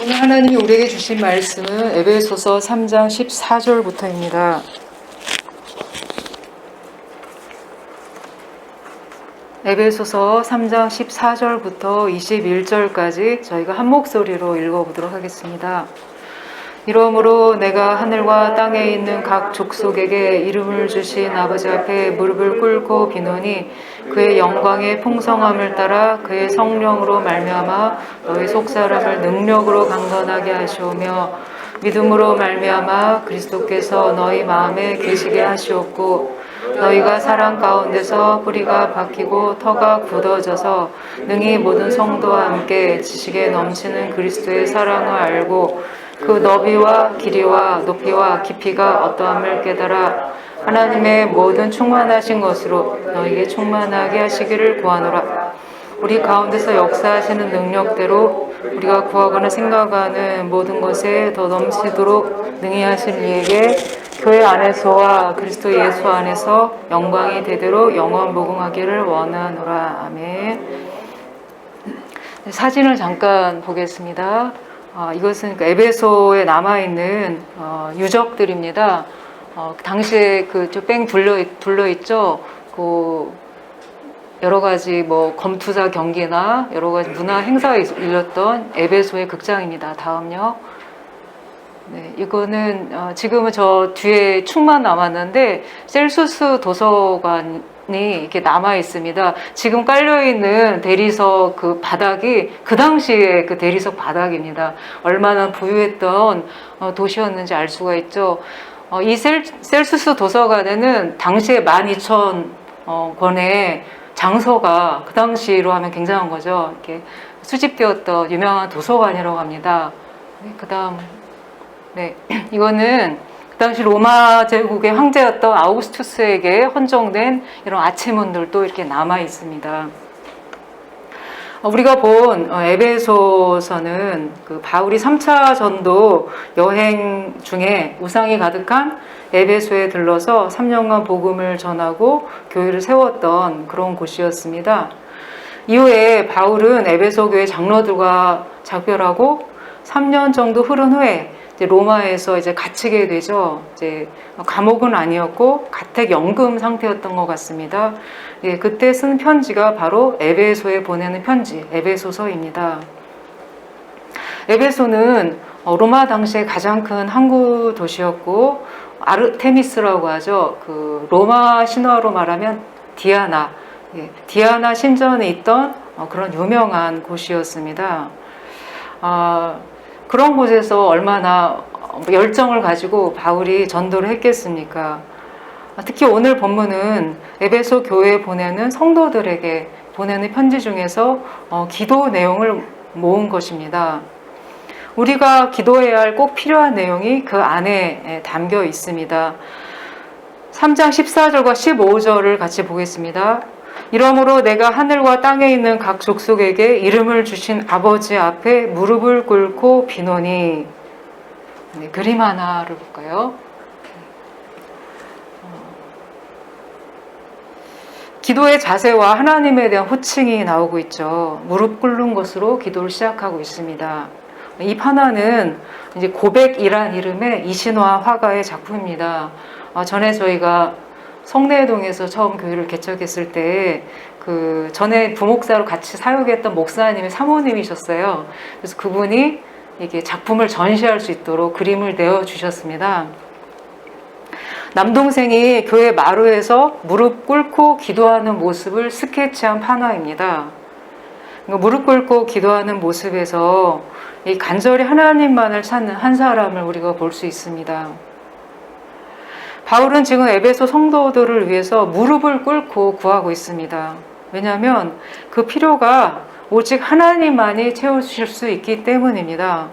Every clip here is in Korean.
오늘 하나님이 우리에게 주신 말씀은 에베소서 3장 14절부터입니다. 에베소서 3장 14절부터 21절까지 저희가 한 목소리로 읽어보도록 하겠습니다. 이러므로 내가 하늘과 땅에 있는 각 족속에게 이름을 주신 아버지 앞에 무릎을 꿇고 비노니 그의 영광의 풍성함을 따라 그의 성령으로 말미암아 너희 속사람을 능력으로 강건하게 하시오며 믿음으로 말미암아 그리스도께서 너희 마음에 계시게 하시옵고 너희가 사랑 가운데서 뿌리가 박히고 터가 굳어져서 능히 모든 성도와 함께 지식에 넘치는 그리스도의 사랑을 알고 그 너비와 길이와 높이와 깊이가 어떠함을 깨달아 하나님의 모든 충만하신 것으로 너희에게 충만하게 하시기를 구하노라. 우리 가운데서 역사하시는 능력대로 우리가 구하거나 생각하는 모든 것에 더 넘치도록 능히 하신 이에게 교회 안에서와 그리스도 예수 안에서 영광이 되도록 영원무궁하기를 원하노라. 아멘. 사진을 잠깐 보겠습니다. 이것은 에베소에 남아있는 유적들입니다. 당시에 그뺑 둘러있죠. 여러 가지 검투사 경기나 여러 가지 문화 행사가 열렸던 에베소의 극장입니다. 다음요. 네, 이거는 지금은 저 뒤에 축만 남았는데 셀수스 도서관이 이렇게 남아 있습니다. 지금 깔려 있는 대리석 그 바닥이 그 당시에 그 대리석 바닥입니다. 얼마나 부유했던 도시였는지 알 수가 있죠. 이 셀수스 도서관에는 당시에 12,000권의 장서가 그 당시로 하면 굉장한 거죠. 이렇게 수집되었던 유명한 도서관이라고 합니다. 네, 그다음 네, 이거는 그 당시 로마 제국의 황제였던 아우구스투스에게 헌정된 이런 아치문들도 이렇게 남아 있습니다. 우리가 본 에베소서는 그 바울이 3차 전도 여행 중에 우상이 가득한 에베소에 들러서 3년간 복음을 전하고 교회를 세웠던 그런 곳이었습니다. 이후에 바울은 에베소 교회 장로들과 작별하고 3년 정도 흐른 후에 로마에서 이제 갇히게 되죠. 이제 감옥은 아니었고 가택 연금 상태였던 것 같습니다. 예, 그때 쓴 편지가 바로 에베소에 보내는 편지, 에베소서입니다. 에베소는 로마 당시에 가장 큰 항구 도시였고 아르테미스라고 하죠. 그 로마 신화로 말하면 디아나, 디아나 신전에 있던 그런 유명한 곳이었습니다. 그런 곳에서 얼마나 열정을 가지고 바울이 전도를 했겠습니까? 특히 오늘 본문은 에베소 교회에 보내는 성도들에게 보내는 편지 중에서 기도 내용을 모은 것입니다. 우리가 기도해야 할 꼭 필요한 내용이 그 안에 담겨 있습니다. 3장 14절과 15절을 같이 보겠습니다. 이러므로 내가 하늘과 땅에 있는 각 족속에게 이름을 주신 아버지 앞에 무릎을 꿇고 비노니. 네, 그림 하나를 볼까요? 기도의 자세와 하나님에 대한 호칭이 나오고 있죠. 무릎 꿇는 것으로 기도를 시작하고 있습니다. 이 판화는 이제 고백이란 이름의 이신화 화가의 작품입니다. 전에 저희가 성내동에서 처음 교회를 개척했을 때 그 전에 부목사로 같이 사역했던 목사님의 사모님이셨어요. 그래서 그분이 이게 작품을 전시할 수 있도록 그림을 내어 주셨습니다. 남동생이 교회 마루에서 무릎 꿇고 기도하는 모습을 스케치한 판화입니다. 무릎 꿇고 기도하는 모습에서 이 간절히 하나님만을 찾는 한 사람을 우리가 볼 수 있습니다. 바울은 지금 에베소 성도들을 위해서 무릎을 꿇고 구하고 있습니다. 왜냐하면 그 필요가 오직 하나님만이 채우실 수 있기 때문입니다.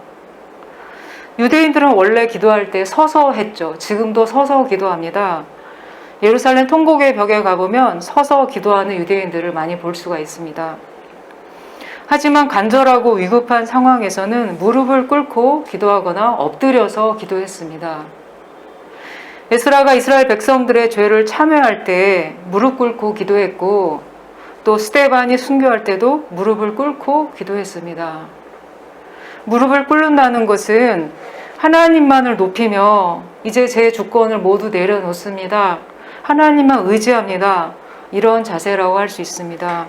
유대인들은 원래 기도할 때 서서 했죠. 지금도 서서 기도합니다. 예루살렘 통곡의 벽에 가보면 서서 기도하는 유대인들을 많이 볼 수가 있습니다. 하지만 간절하고 위급한 상황에서는 무릎을 꿇고 기도하거나 엎드려서 기도했습니다. 에스라가 이스라엘 백성들의 죄를 참회할 때 무릎 꿇고 기도했고 또 스데반이 순교할 때도 무릎을 꿇고 기도했습니다. 무릎을 꿇는다는 것은 하나님만을 높이며 이제 제 주권을 모두 내려놓습니다. 하나님만 의지합니다. 이런 자세라고 할 수 있습니다.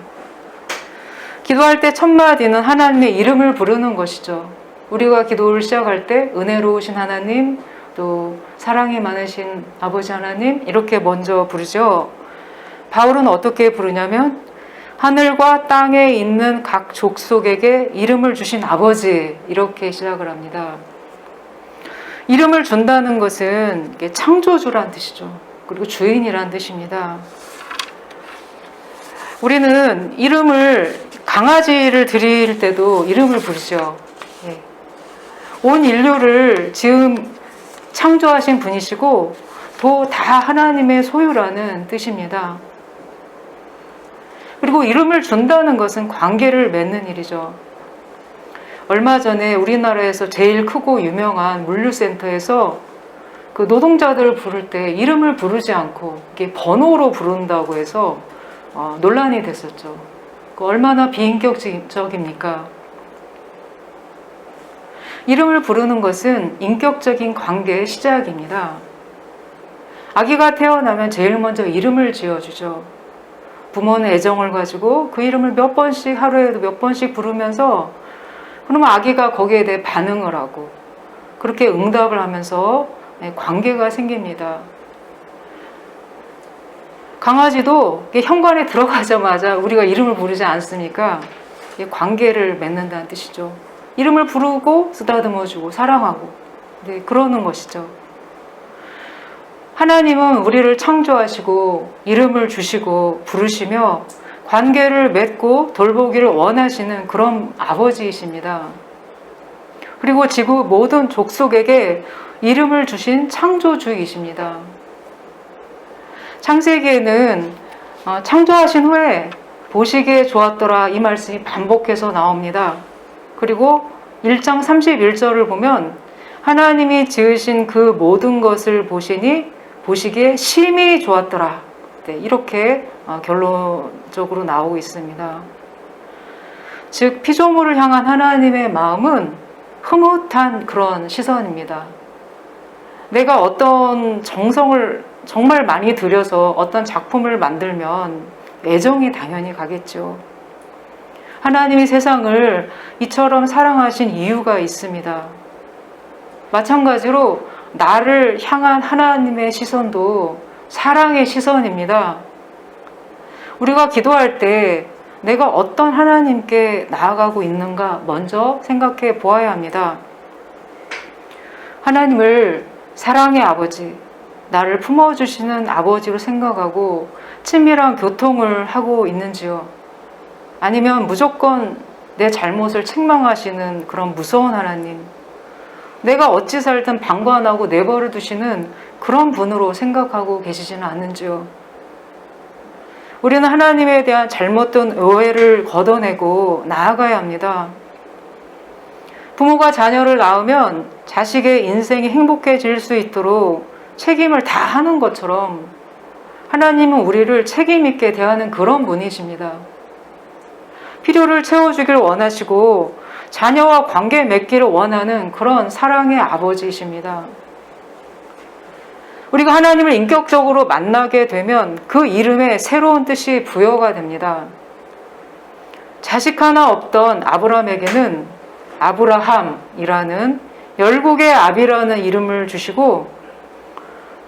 기도할 때 첫 마디는 하나님의 이름을 부르는 것이죠. 우리가 기도를 시작할 때 은혜로우신 하나님, 또 사랑이 많으신 아버지 하나님 이렇게 먼저 부르죠. 바울은 어떻게 부르냐면 하늘과 땅에 있는 각 족속에게 이름을 주신 아버지 이렇게 시작을 합니다. 이름을 준다는 것은 창조주란 뜻이죠. 그리고 주인이란 뜻입니다. 우리는 이름을 강아지를 드릴 때도 이름을 부르죠. 예. 온 인류를 지금 창조하신 분이시고 또 다 하나님의 소유라는 뜻입니다. 그리고 이름을 준다는 것은 관계를 맺는 일이죠. 얼마 전에 우리나라에서 제일 크고 유명한 물류센터에서 그 노동자들을 부를 때 이름을 부르지 않고 이게 번호로 부른다고 해서 논란이 됐었죠. 얼마나 비인격적입니까? 이름을 부르는 것은 인격적인 관계의 시작입니다. 아기가 태어나면 제일 먼저 이름을 지어주죠. 부모는 애정을 가지고 그 이름을 몇 번씩 하루에도 몇 번씩 부르면서 그러면 아기가 거기에 대해 반응을 하고 그렇게 응답을 하면서 관계가 생깁니다. 강아지도 현관에 들어가자마자 우리가 이름을 부르지 않습니까? 관계를 맺는다는 뜻이죠. 이름을 부르고 쓰다듬어주고 사랑하고 그러는 것이죠. 하나님은 우리를 창조하시고 이름을 주시고 부르시며 관계를 맺고 돌보기를 원하시는 그런 아버지이십니다. 그리고 지구 모든 족속에게 이름을 주신 창조주이십니다. 창세기에는 창조하신 후에 보시기에 좋았더라 이 말씀이 반복해서 나옵니다. 그리고 1장 31절을 보면 하나님이 지으신 그 모든 것을 보시니 보시기에 심히 좋았더라. 이렇게 결론적으로 나오고 있습니다. 즉 피조물을 향한 하나님의 마음은 흐뭇한 그런 시선입니다. 내가 어떤 정성을 정말 많이 들여서 어떤 작품을 만들면 애정이 당연히 가겠죠. 하나님이 세상을 이처럼 사랑하신 이유가 있습니다. 마찬가지로 나를 향한 하나님의 시선도 사랑의 시선입니다. 우리가 기도할 때 내가 어떤 하나님께 나아가고 있는가 먼저 생각해 보아야 합니다. 하나님을 사랑의 아버지, 나를 품어주시는 아버지로 생각하고 친밀한 교통을 하고 있는지요? 아니면 무조건 내 잘못을 책망하시는 그런 무서운 하나님, 내가 어찌 살든 방관하고 내버려 두시는 그런 분으로 생각하고 계시지는 않는지요? 우리는 하나님에 대한 잘못된 오해를 걷어내고 나아가야 합니다. 부모가 자녀를 낳으면 자식의 인생이 행복해질 수 있도록 책임을 다 하는 것처럼 하나님은 우리를 책임 있게 대하는 그런 분이십니다. 필요를 채워주길 원하시고 자녀와 관계 맺기를 원하는 그런 사랑의 아버지이십니다. 우리가 하나님을 인격적으로 만나게 되면 그 이름에 새로운 뜻이 부여가 됩니다. 자식 하나 없던 아브라함에게는 아브라함이라는 열국의 아비라는 이름을 주시고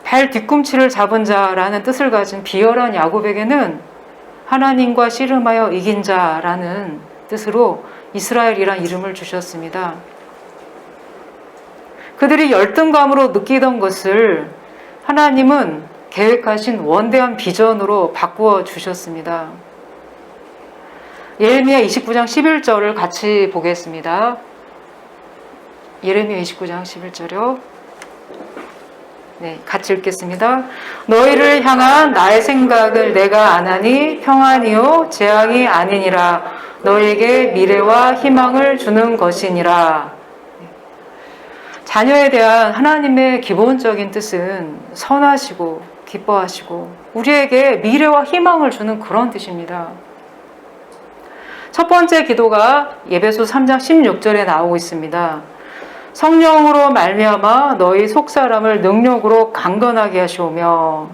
발 뒤꿈치를 잡은 자라는 뜻을 가진 비열한 야곱에게는 하나님과 씨름하여 이긴 자라는 뜻으로 이스라엘이란 이름을 주셨습니다. 그들이 열등감으로 느끼던 것을 하나님은 계획하신 원대한 비전으로 바꾸어 주셨습니다. 예레미야 29장 11절을 같이 보겠습니다. 예레미야 29장 11절이요. 네, 같이 읽겠습니다. 너희를 향한 나의 생각을 내가 아나니 평안이요 재앙이 아니니라. 너희에게 미래와 희망을 주는 것이니라. 자녀에 대한 하나님의 기본적인 뜻은 선하시고 기뻐하시고 우리에게 미래와 희망을 주는 그런 뜻입니다. 첫 번째 기도가 에베소 3장 16절에 나오고 있습니다. 성령으로 말미암아 너희 속사람을 능력으로 강건하게 하시오며.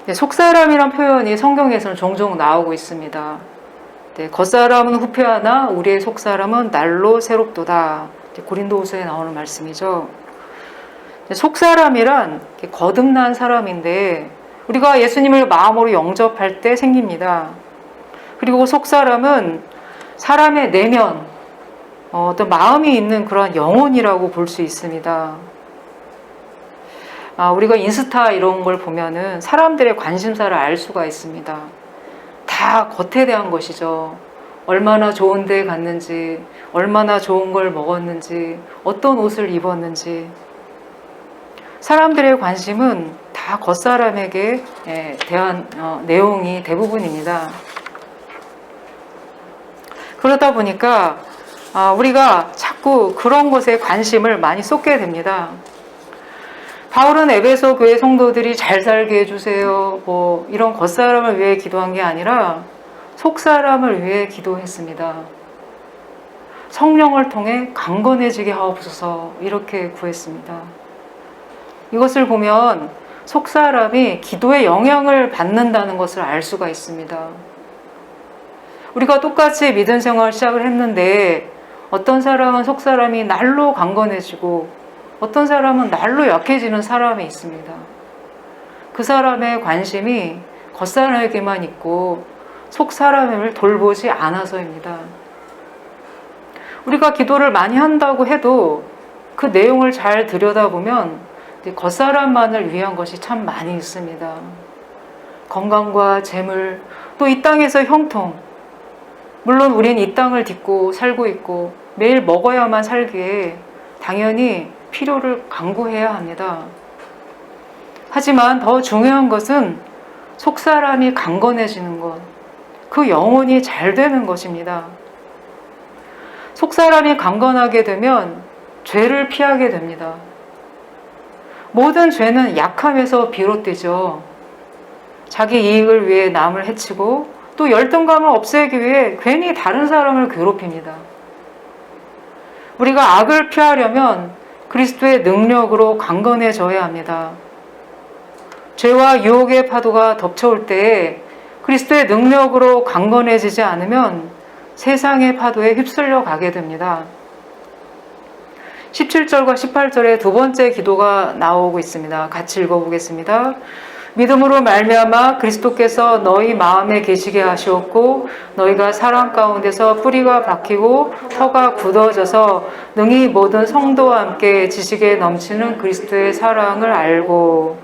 네, 속사람이란 표현이 성경에서는 종종 나오고 있습니다. 네, 겉사람은 후패하나 우리의 속사람은 날로 새롭도다. 고린도후서에 나오는 말씀이죠. 네, 속사람이란 거듭난 사람인데 우리가 예수님을 마음으로 영접할 때 생깁니다. 그리고 속사람은 사람의 내면, 어떤 마음이 있는 그런 영혼이라고 볼 수 있습니다. 우리가 인스타 이런 걸 보면은 사람들의 관심사를 알 수가 있습니다. 다 겉에 대한 것이죠. 얼마나 좋은 데 갔는지, 얼마나 좋은 걸 먹었는지, 어떤 옷을 입었는지. 사람들의 관심은 다 겉사람에게 대한 내용이 대부분입니다. 그러다 보니까 우리가 자꾸 그런 것에 관심을 많이 쏟게 됩니다. 바울은 에베소 교회 성도들이 잘 살게 해주세요, 이런 겉사람을 위해 기도한 게 아니라 속사람을 위해 기도했습니다. 성령을 통해 강건해지게 하옵소서, 이렇게 구했습니다. 이것을 보면 속사람이 기도의 영향을 받는다는 것을 알 수가 있습니다. 우리가 똑같이 믿음 생활을 시작을 했는데 어떤 사람은 속사람이 날로 강건해지고 어떤 사람은 날로 약해지는 사람이 있습니다. 그 사람의 관심이 겉사람에게만 있고 속사람을 돌보지 않아서입니다. 우리가 기도를 많이 한다고 해도 그 내용을 잘 들여다보면 겉사람만을 위한 것이 참 많이 있습니다. 건강과 재물, 또 이 땅에서 형통. 물론 우린 이 땅을 딛고 살고 있고 매일 먹어야만 살기에 당연히 필요를 강구해야 합니다. 하지만 더 중요한 것은 속사람이 강건해지는 것, 그 영혼이 잘 되는 것입니다. 속사람이 강건하게 되면 죄를 피하게 됩니다. 모든 죄는 약함에서 비롯되죠. 자기 이익을 위해 남을 해치고 또 열등감을 없애기 위해 괜히 다른 사람을 괴롭힙니다. 우리가 악을 피하려면 그리스도의 능력으로 강건해져야 합니다. 죄와 유혹의 파도가 덮쳐올 때에 그리스도의 능력으로 강건해지지 않으면 세상의 파도에 휩쓸려 가게 됩니다. 17절과 18절에 두 번째 기도가 나오고 있습니다. 같이 읽어보겠습니다. 믿음으로 말미암아 그리스도께서 너희 마음에 계시게 하시었고 너희가 사랑 가운데서 뿌리가 박히고 터가 굳어져서 능히 모든 성도와 함께 지식에 넘치는 그리스도의 사랑을 알고.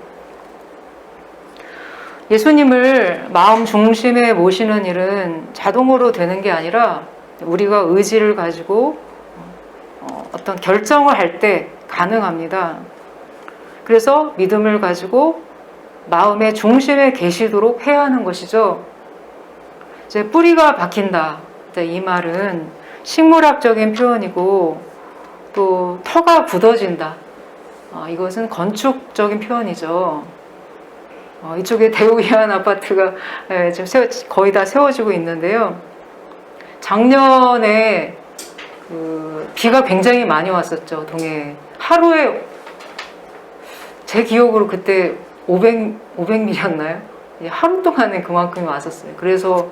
예수님을 마음 중심에 모시는 일은 자동으로 되는 게 아니라 우리가 의지를 가지고 어떤 결정을 할 때 가능합니다. 그래서 믿음을 가지고 마음의 중심에 계시도록 해야 하는 것이죠. 이제 뿌리가 박힌다. 이 말은 식물학적인 표현이고 또 터가 굳어진다. 이것은 건축적인 표현이죠. 이쪽에 대우이안 아파트가 지금 거의 다 세워지고 있는데요. 작년에 비가 굉장히 많이 왔었죠. 동해에. 하루에 제 기억으로 그때 500mm였나요? 하루 동안에 그만큼이 왔었어요. 그래서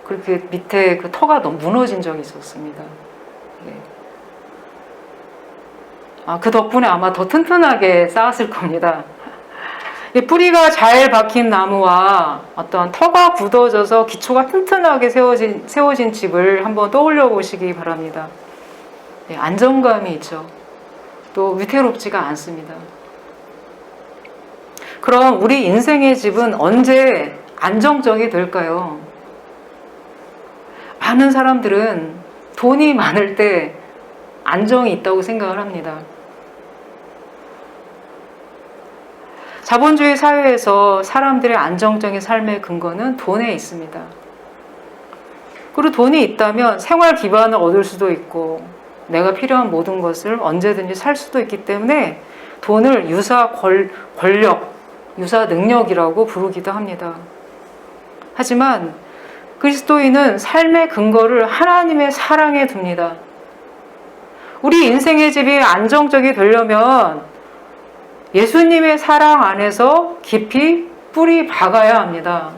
그렇게 밑에 그 터가 너무 무너진 적이 있었습니다. 네. 그 덕분에 아마 더 튼튼하게 쌓았을 겁니다. 이 뿌리가 잘 박힌 나무와 어떤 터가 굳어져서 기초가 튼튼하게 세워진 집을 한번 떠올려 보시기 바랍니다. 네, 안정감이 있죠. 또 위태롭지가 않습니다. 그럼 우리 인생의 집은 언제 안정적이 될까요? 많은 사람들은 돈이 많을 때 안정이 있다고 생각을 합니다. 자본주의 사회에서 사람들의 안정적인 삶의 근거는 돈에 있습니다. 그리고 돈이 있다면 생활 기반을 얻을 수도 있고 내가 필요한 모든 것을 언제든지 살 수도 있기 때문에 돈을 유사 권력, 유사 능력이라고 부르기도 합니다. 하지만 그리스도인은 삶의 근거를 하나님의 사랑에 둡니다. 우리 인생의 집이 안정적이 되려면 예수님의 사랑 안에서 깊이 뿌리 박아야 합니다.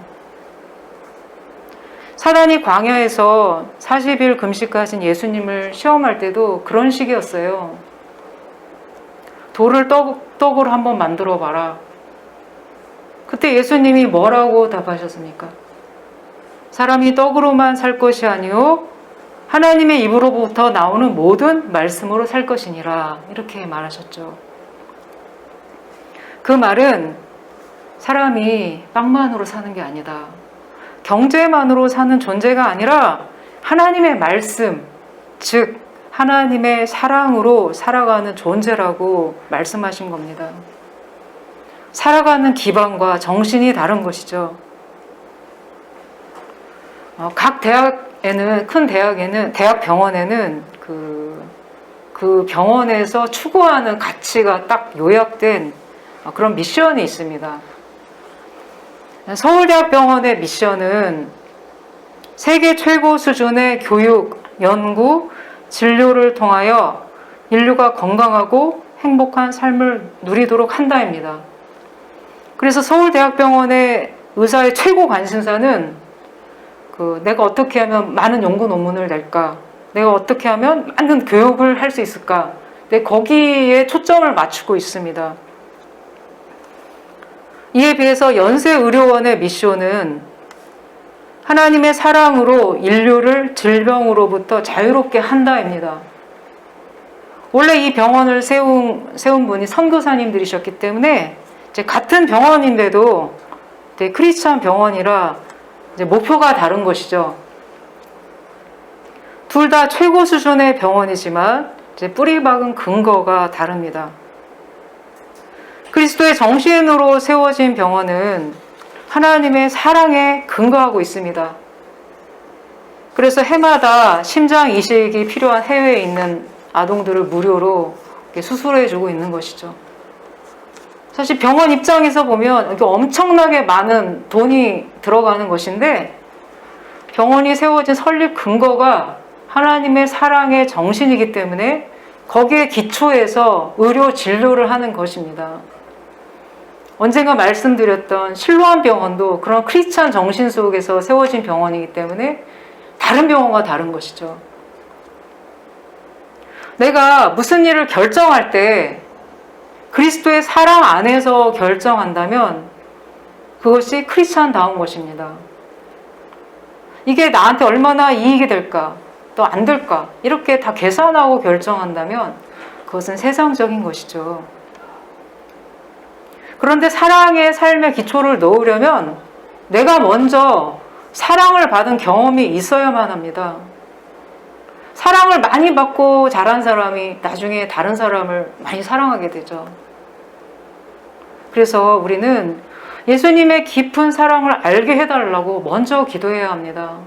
사단이 광야에서 40일 금식하신 예수님을 시험할 때도 그런 식이었어요. 돌을 떡으로 한번 만들어 봐라. 그때 예수님이 뭐라고 답하셨습니까? 사람이 떡으로만 살 것이 아니요 하나님의 입으로부터 나오는 모든 말씀으로 살 것이니라, 이렇게 말하셨죠. 그 말은 사람이 빵만으로 사는 게 아니다, 경제만으로 사는 존재가 아니라 하나님의 말씀, 즉 하나님의 사랑으로 살아가는 존재라고 말씀하신 겁니다. 살아가는 기반과 정신이 다른 것이죠. 각 대학에는, 큰 대학에는, 대학 병원에는 그 병원에서 추구하는 가치가 딱 요약된 그런 미션이 있습니다. 서울대학병원의 미션은 세계 최고 수준의 교육, 연구, 진료를 통하여 인류가 건강하고 행복한 삶을 누리도록 한다입니다. 그래서 서울대학병원의 의사의 최고 관심사는 내가 어떻게 하면 많은 연구 논문을 낼까? 내가 어떻게 하면 많은 교육을 할 수 있을까? 거기에 초점을 맞추고 있습니다. 이에 비해서 연세의료원의 미션은 하나님의 사랑으로 인류를 질병으로부터 자유롭게 한다입니다. 원래 이 병원을 세운 분이 선교사님들이셨기 때문에 이제 같은 병원인데도 크리스찬 병원이라 이제 목표가 다른 것이죠. 둘 다 최고 수준의 병원이지만 이제 뿌리 박은 근거가 다릅니다. 그리스도의 정신으로 세워진 병원은 하나님의 사랑에 근거하고 있습니다. 그래서 해마다 심장 이식이 필요한 해외에 있는 아동들을 무료로 수술해주고 있는 것이죠. 사실 병원 입장에서 보면 엄청나게 많은 돈이 들어가는 것인데, 병원이 세워진 설립 근거가 하나님의 사랑의 정신이기 때문에 거기에 기초해서 의료 진료를 하는 것입니다. 언젠가 말씀드렸던 실로암 병원도 그런 크리스찬 정신 속에서 세워진 병원이기 때문에 다른 병원과 다른 것이죠. 내가 무슨 일을 결정할 때 그리스도의 사랑 안에서 결정한다면 그것이 크리스찬다운 것입니다. 이게 나한테 얼마나 이익이 될까, 또 안 될까, 이렇게 다 계산하고 결정한다면 그것은 세상적인 것이죠. 그런데 사랑의 삶의 기초를 놓으려면 내가 먼저 사랑을 받은 경험이 있어야만 합니다. 사랑을 많이 받고 자란 사람이 나중에 다른 사람을 많이 사랑하게 되죠. 그래서 우리는 예수님의 깊은 사랑을 알게 해달라고 먼저 기도해야 합니다.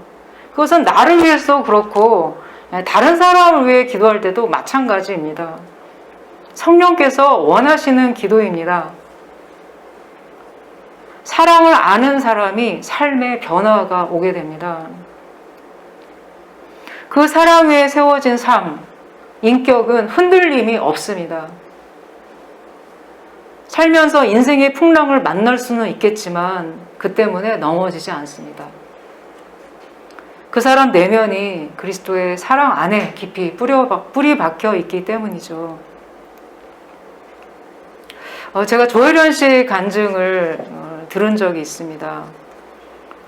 그것은 나를 위해서 그렇고 다른 사람을 위해 기도할 때도 마찬가지입니다. 성령께서 원하시는 기도입니다. 사랑을 아는 사람이 삶의 변화가 오게 됩니다. 그 사랑 위에 세워진 삶, 인격은 흔들림이 없습니다. 살면서 인생의 풍랑을 만날 수는 있겠지만 그 때문에 넘어지지 않습니다. 그 사람 내면이 그리스도의 사랑 안에 깊이 뿌리 박혀 있기 때문이죠. 제가 조혜련 씨 간증을 들은 적이 있습니다.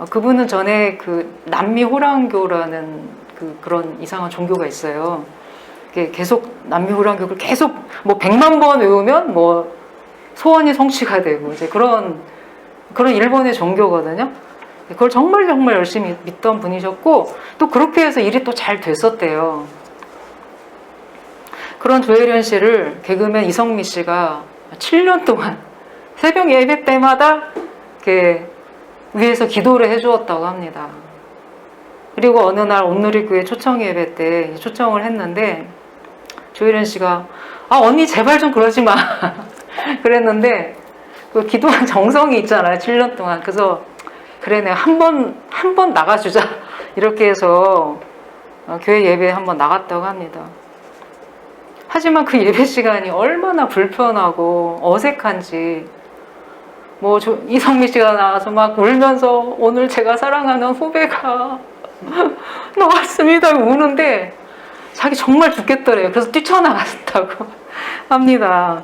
그분은 전에 남미 호랑교라는 그런 이상한 종교가 있어요. 계속 남미 호랑교를 계속 100만 번 외우면 소원이 성취가 되고 이제 그런 일본의 종교거든요. 그걸 정말 열심히 믿던 분이셨고 또 그렇게 해서 일이 또 잘 됐었대요. 그런 조혜련 씨를 개그맨 이성미 씨가 7년 동안 새벽 예배 때마다 이렇게 위에서 기도를 해주었다고 합니다. 그리고 어느 날 온누리교회 초청 예배 때 초청을 했는데 조혜련 씨가 언니 제발 좀 그러지 마 그랬는데 그 기도한 정성이 있잖아요. 7년 동안. 그래서 그래, 내가 한 번 나가주자. 이렇게 해서 교회 예배에 한번 나갔다고 합니다. 하지만 그 예배 시간이 얼마나 불편하고 어색한지, 이성미 씨가 나와서 막 울면서 오늘 제가 사랑하는 후배가 나왔습니다. 우는데 자기 정말 죽겠더래요. 그래서 뛰쳐나갔다고 합니다.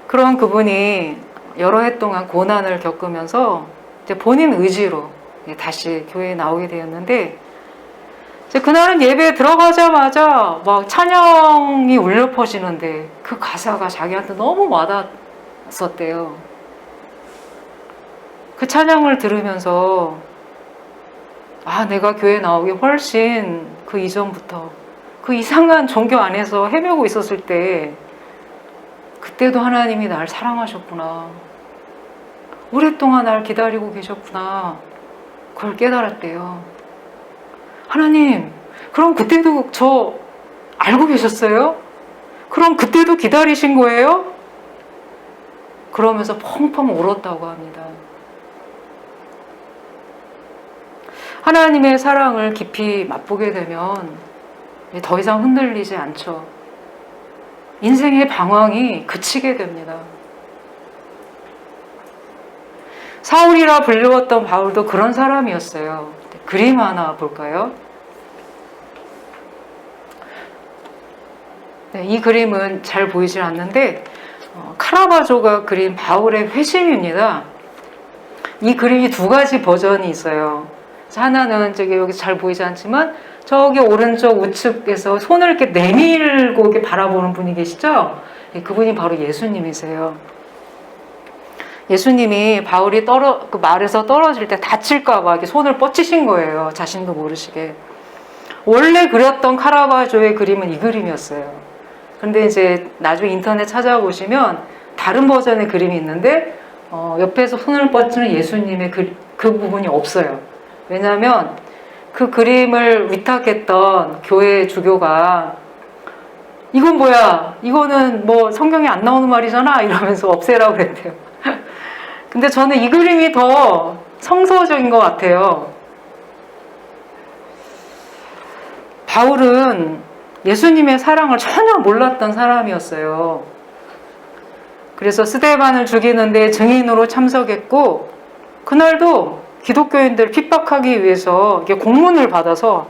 그런 그분이 여러 해 동안 고난을 겪으면서 이제 본인 의지로 다시 교회에 나오게 되었는데, 이제 그날은 예배에 들어가자마자 막 찬양이 울려 퍼지는데 그 가사가 자기한테 너무 와닿았었대요. 그 찬양을 들으면서 내가 교회에 나오기 훨씬 그 이전부터 그 이상한 종교 안에서 헤매고 있었을 때 그때도 하나님이 날 사랑하셨구나. 오랫동안 날 기다리고 계셨구나. 그걸 깨달았대요. 하나님, 그럼 그때도 저 알고 계셨어요? 그럼 그때도 기다리신 거예요? 그러면서 펑펑 울었다고 합니다. 하나님의 사랑을 깊이 맛보게 되면 더 이상 흔들리지 않죠. 인생의 방황이 그치게 됩니다. 사울이라 불리웠던 바울도 그런 사람이었어요. 그림 하나 볼까요? 네, 이 그림은 잘 보이질 않는데 카라바조가 그린 바울의 회심입니다. 이 그림이 두 가지 버전이 있어요. 하나는 여기 잘 보이지 않지만 저기 오른쪽 우측에서 손을 이렇게 내밀고 이렇게 바라보는 분이 계시죠? 그분이 바로 예수님이세요. 예수님이 바울이 그 말에서 떨어질 때 다칠까봐 이렇게 손을 뻗치신 거예요. 자신도 모르시게. 원래 그렸던 카라바조의 그림은 이 그림이었어요. 근데 이제 나중에 인터넷 찾아보시면 다른 버전의 그림이 있는데 옆에서 손을 뻗치는 예수님의 그 부분이 없어요. 왜냐하면 그 그림을 위탁했던 교회 주교가 이건 뭐야? 이거는 성경에 안 나오는 말이잖아? 이러면서 없애라고 그랬대요. 근데 저는 이 그림이 더 성서적인 것 같아요. 바울은 예수님의 사랑을 전혀 몰랐던 사람이었어요. 그래서 스데반을 죽이는데 증인으로 참석했고, 그날도 기독교인들 핍박하기 위해서 공문을 받아서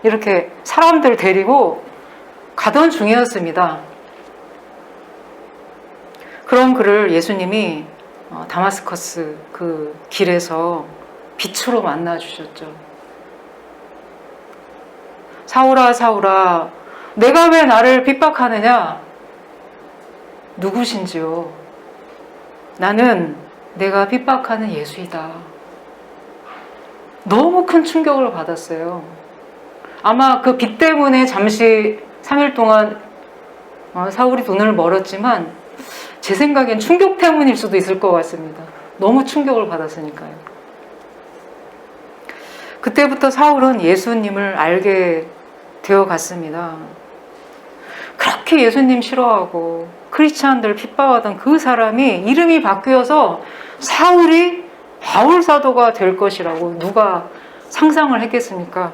이렇게 사람들 데리고 가던 중이었습니다. 그런 그를 예수님이 다마스커스 그 길에서 빛으로 만나 주셨죠. 사울아, 사울아, 내가 왜 나를 핍박하느냐? 누구신지요? 나는 내가 핍박하는 예수이다. 너무 큰 충격을 받았어요. 아마 그 빛 때문에 잠시 3일 동안 사울이 눈을 멀었지만 제 생각엔 충격 때문일 수도 있을 것 같습니다. 너무 충격을 받았으니까요. 그때부터 사울은 예수님을 알게 되어 갔습니다. 그렇게 예수님 싫어하고 크리스찬들 핍박하던 그 사람이 이름이 바뀌어서 사울이 바울 사도가 될 것이라고 누가 상상을 했겠습니까?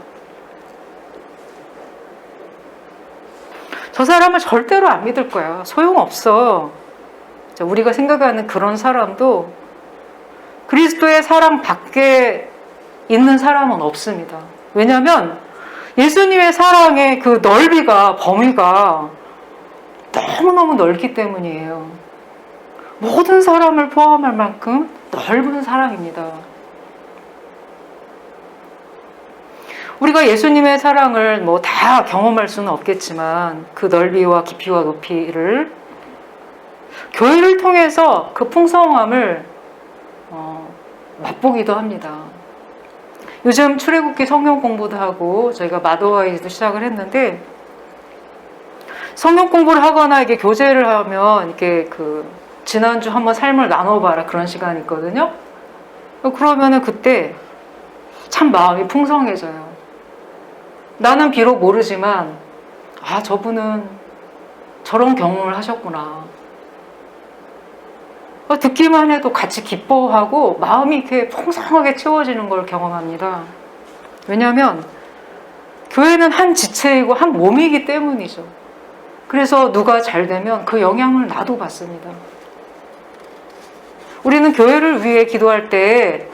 저 사람을 절대로 안 믿을 거야. 소용없어. 우리가 생각하는 그런 사람도 그리스도의 사랑 밖에 있는 사람은 없습니다. 왜냐하면 예수님의 사랑의 그 넓이가, 범위가 너무너무 넓기 때문이에요. 모든 사람을 포함할 만큼 넓은 사랑입니다. 우리가 예수님의 사랑을 다 경험할 수는 없겠지만 그 넓이와 깊이와 높이를 교회를 통해서 그 풍성함을 맛보기도 합니다. 요즘 출애굽기 성경 공부도 하고 저희가 마도아이도 시작을 했는데, 성경 공부를 하거나 이게 교제를 하면 이렇게 지난주 한번 삶을 나눠봐라 그런 시간이 있거든요. 그러면은 그때 참 마음이 풍성해져요. 나는 비록 모르지만 저분은 저런 경험을 하셨구나. 듣기만 해도 같이 기뻐하고 마음이 이렇게 풍성하게 채워지는 걸 경험합니다. 왜냐하면 교회는 한 지체이고 한 몸이기 때문이죠. 그래서 누가 잘 되면 그 영향을 나도 받습니다. 우리는 교회를 위해 기도할 때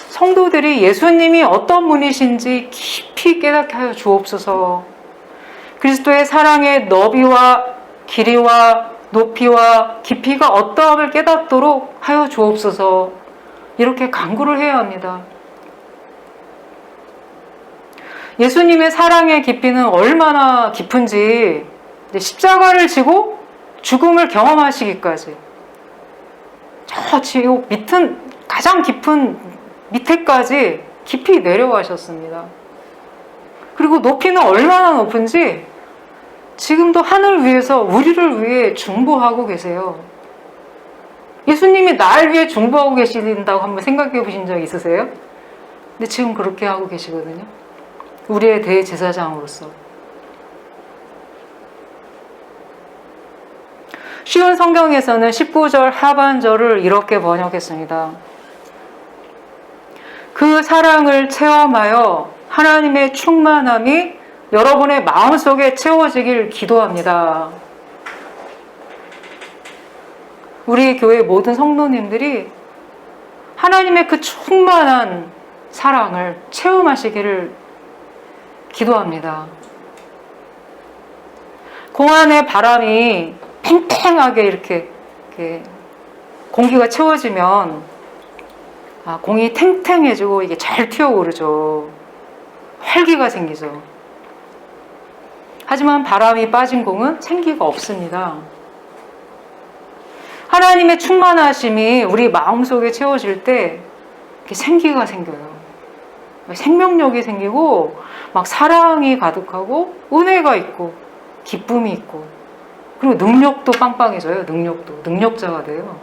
성도들이 예수님이 어떤 분이신지 깊이 깨닫게 하여 주옵소서. 그리스도의 사랑의 너비와 길이와 높이와 깊이가 어떠함을 깨닫도록 하여 주옵소서. 이렇게 간구를 해야 합니다. 예수님의 사랑의 깊이는 얼마나 깊은지 십자가를 지고 죽음을 경험하시기까지 저 지옥 밑은 가장 깊은 밑에까지 깊이 내려가셨습니다. 그리고 높이는 얼마나 높은지 지금도 하늘 위에서 우리를 위해 중보하고 계세요. 예수님이 날 위해 중보하고 계신다고 한번 생각해 보신 적 있으세요? 근데 지금 그렇게 하고 계시거든요. 우리의 대제사장으로서. 쉬운 성경에서는 19절 하반절을 이렇게 번역했습니다. 그 사랑을 체험하여 하나님의 충만함이 여러분의 마음속에 채워지길 기도합니다. 우리 교회 모든 성도님들이 하나님의 그 충만한 사랑을 체험하시기를 기도합니다. 공안의 바람이 팽팽하게 이렇게 공기가 채워지면 공이 탱탱해지고 이게 잘 튀어오르죠. 활기가 생기죠. 하지만 바람이 빠진 공은 생기가 없습니다. 하나님의 충만하심이 우리 마음속에 채워질 때 이렇게 생기가 생겨요. 생명력이 생기고 막 사랑이 가득하고 은혜가 있고 기쁨이 있고 그리고 능력도 빵빵해져요. 능력자가 돼요.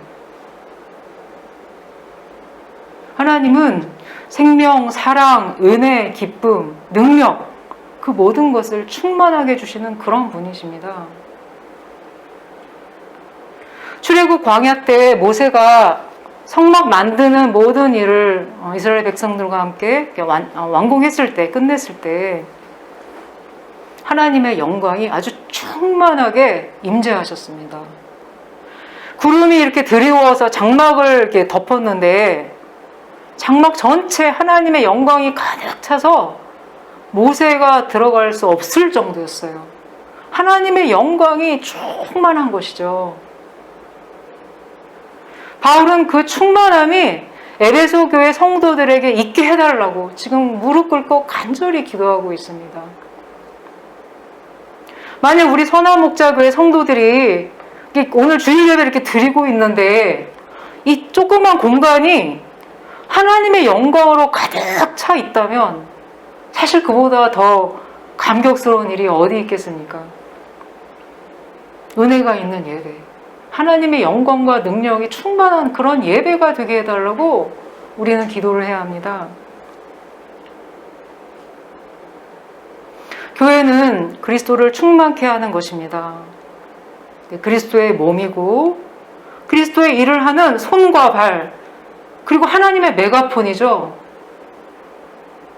하나님은 생명, 사랑, 은혜, 기쁨, 능력 그 모든 것을 충만하게 주시는 그런 분이십니다. 출애굽 광야 때 모세가 성막 만드는 모든 일을 이스라엘 백성들과 함께 완공했을 때, 끝냈을 때 하나님의 영광이 아주 충만하게 임재하셨습니다. 구름이 이렇게 드리워서 장막을 이렇게 덮었는데 장막 전체 하나님의 영광이 가득 차서 모세가 들어갈 수 없을 정도였어요. 하나님의 영광이 충만한 것이죠. 바울은 그 충만함이 에베소 교회 성도들에게 있게 해달라고 지금 무릎 꿇고 간절히 기도하고 있습니다. 만약 우리 선화목자교회 성도들이 오늘 주일 예배 이렇게 드리고 있는데 이 조그만 공간이 하나님의 영광으로 가득 차 있다면 사실 그보다 더 감격스러운 일이 어디 있겠습니까? 은혜가 있는 예배, 하나님의 영광과 능력이 충만한 그런 예배가 되게 해달라고 우리는 기도를 해야 합니다. 교회는 그리스도를 충만케 하는 것입니다. 그리스도의 몸이고 그리스도의 일을 하는 손과 발, 그리고 하나님의 메가폰이죠.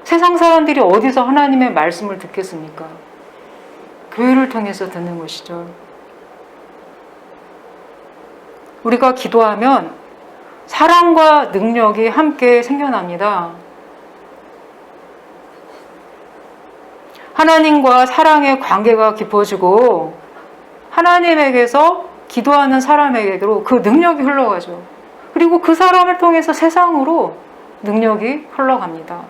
세상 사람들이 어디서 하나님의 말씀을 듣겠습니까? 교회를 통해서 듣는 것이죠. 우리가 기도하면 사랑과 능력이 함께 생겨납니다. 하나님과 사랑의 관계가 깊어지고 하나님에게서 기도하는 사람에게로 그 능력이 흘러가죠. 그리고 그 사람을 통해서 세상으로 능력이 흘러갑니다.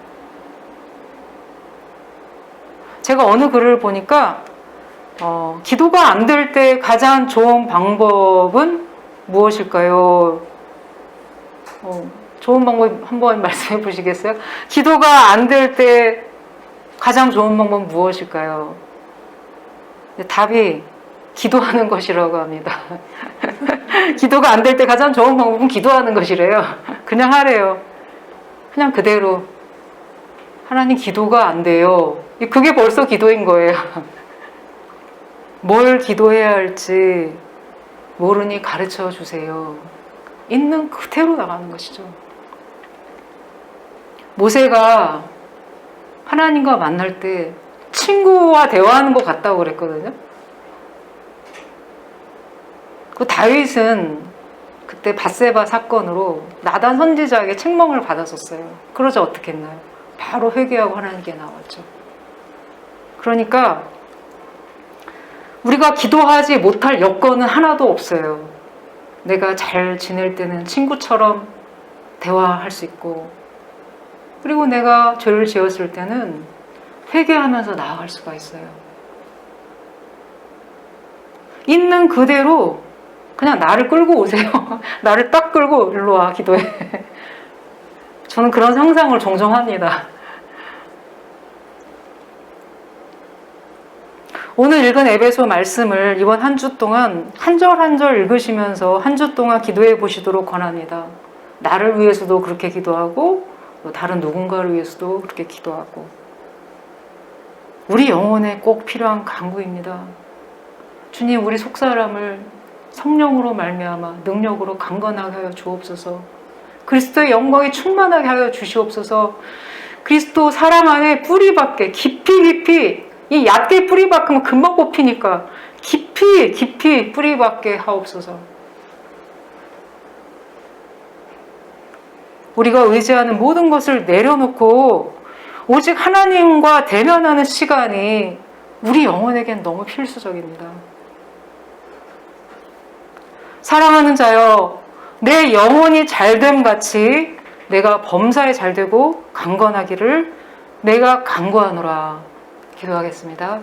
제가 어느 글을 보니까 기도가 안 될 때 가장 좋은 방법은 무엇일까요? 좋은 방법 한번 말씀해 보시겠어요? 기도가 안 될 때 가장 좋은 방법은 무엇일까요? 답이 기도하는 것이라고 합니다. 기도가 안 될 때 가장 좋은 방법은 기도하는 것이래요. 그냥 하래요. 그냥 그대로. 하나님 기도가 안 돼요. 그게 벌써 기도인 거예요. 뭘 기도해야 할지 모르니 가르쳐 주세요. 있는 그대로 나가는 것이죠. 모세가 하나님과 만날 때 친구와 대화하는 것 같다고 그랬거든요. 그 다윗은 그때 밧세바 사건으로 나단 선지자에게 책망을 받았었어요. 그러자 어떻게 했나요? 바로 회개하고 하나님께 나왔죠. 그러니까 우리가 기도하지 못할 여건은 하나도 없어요. 내가 잘 지낼 때는 친구처럼 대화할 수 있고, 그리고 내가 죄를 지었을 때는 회개하면서 나아갈 수가 있어요. 있는 그대로 그냥 나를 끌고 오세요. 나를 딱 끌고 일로 와, 기도해. 저는 그런 상상을 종종 합니다. 오늘 읽은 에베소 말씀을 이번 한 주 동안 한 절 한 절 읽으시면서 한 주 동안 기도해 보시도록 권합니다. 나를 위해서도 그렇게 기도하고 또 다른 누군가를 위해서도 그렇게 기도하고, 우리 영혼에 꼭 필요한 간구입니다. 주님, 우리 속사람을 성령으로 말미암아 능력으로 강건하게 하여 주옵소서. 그리스도의 영광이 충만하게 하여 주시옵소서. 그리스도 사랑 안에 뿌리밖에 깊이 이 얕게 뿌리박으면 금방 뽑히니까 깊이 뿌리박게 하옵소서. 우리가 의지하는 모든 것을 내려놓고 오직 하나님과 대면하는 시간이 우리 영혼에겐 너무 필수적입니다. 사랑하는 자여, 내 영혼이 잘됨 같이 내가 범사에 잘되고 강건하기를 내가 간구하노라. 기도하겠습니다.